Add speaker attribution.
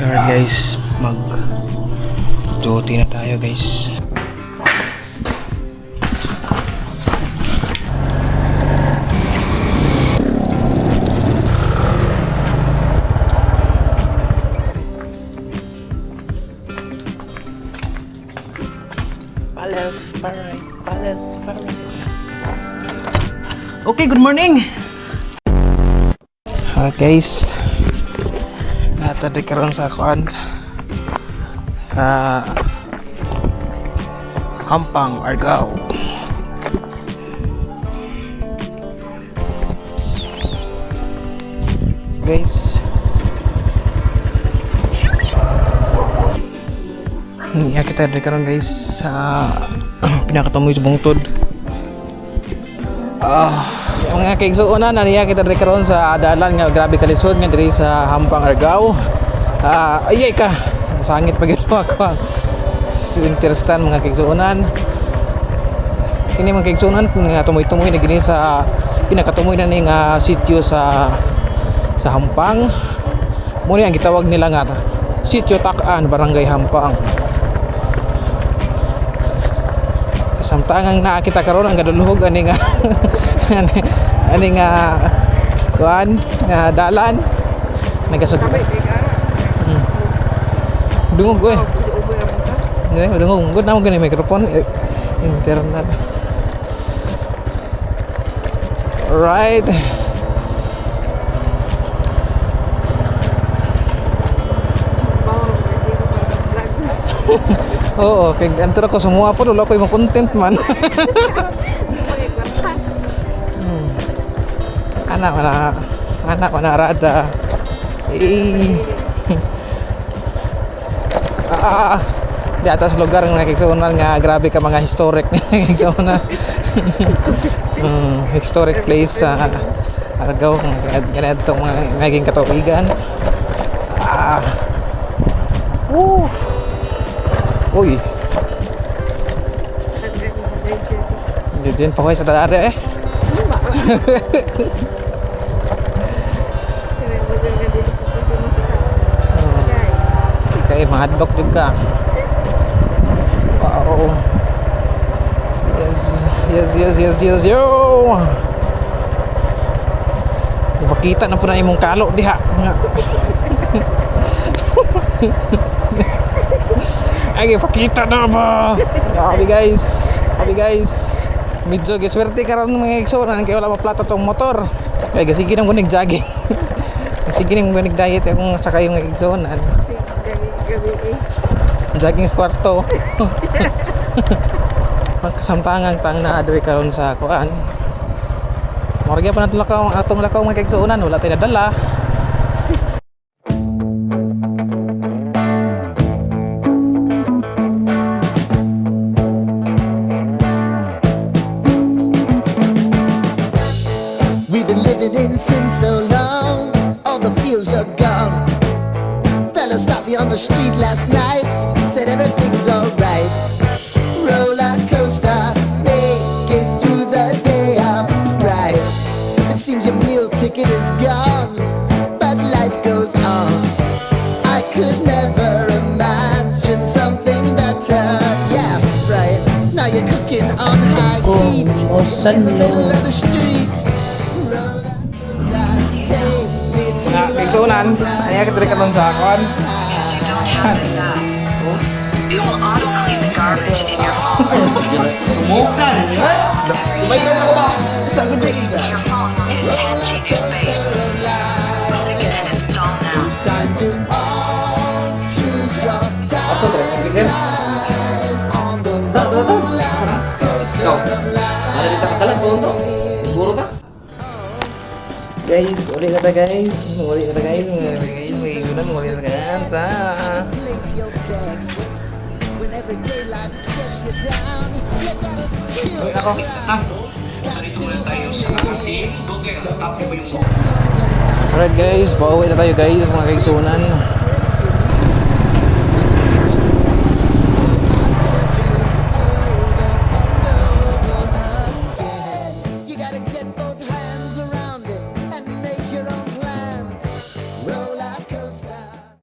Speaker 1: Alright guys, mag duty na tayo guys.
Speaker 2: Okay, good morning.
Speaker 1: Guys, natadi karon sa kuan sa Hampang, Argao. Guys, niya kita dari karon guys sa pinakatamoy sa bungtod. Mga kaigsuonan na niya kita diri karon sa dalan nga grabe kalisod nga diri sa Hampang, Argao. Ayay ka. Sangit pa gyud ako. Interestan mga kaigsuonan. Kini mga kaigsuonan nga tumoy-tumoy na gini sa pinakatumoy na ning sitio sa Hampang. Mo ni ang gitawag nila nga Sitio Tak-an, Barangay Hampang. Samtangang nakita karon ang gaduluhog ani nga ani nga kuan nga dalan nagasag dungog ko dungog gud na mo gani microphone internet. Right, oo, kay antara ko semua po wala ko yung content man. anak mana rada di atas lugar nga kigsuonan nga grabe ka mga historic kigsuonan. Historic place sa Argao ganito mga naging katuigan. Uy, diyan pa ko sa dada kay mahadlok juga. Wow. Yes yo. Ipakita na po na imong kalo diha. Ay, pakita na ba? Happy guys. Medyo giswerte karon mga igsoon kay wala maplata tong motor. Kaya sige nang gunig jogging. Sige nang gunig diet akong sakay mga igsoon. Jogging sa kwarto. Magkasamtangang tang na adre karon sa kuan. Morga pa nato lakaw atong lakaw mga igsoonan wala tay nadala.
Speaker 3: Since so long, all the fields are gone. Fella stopped me on the street last night, said everything's alright. Roller coaster, make it through the day, I'm right. It seems your meal ticket is gone, but life goes on. I could never imagine something better. Yeah, right. Now you're cooking on high heat in the middle of the street.
Speaker 1: Mga kaigsuonan, ay kita diri karon sa kuan.
Speaker 4: It will auto-clean the garbage in your phone. Your phone will intense in your space. Click and install now.
Speaker 1: Ato tara sa kisir. Ikaw. Ada di takalan ko to. Siguro ta. Guys, uli na ta guys. Uli na ta guys. Uli na ta Uy, ako. Alright guys, pauwi na tayo guys mga kaigsunan.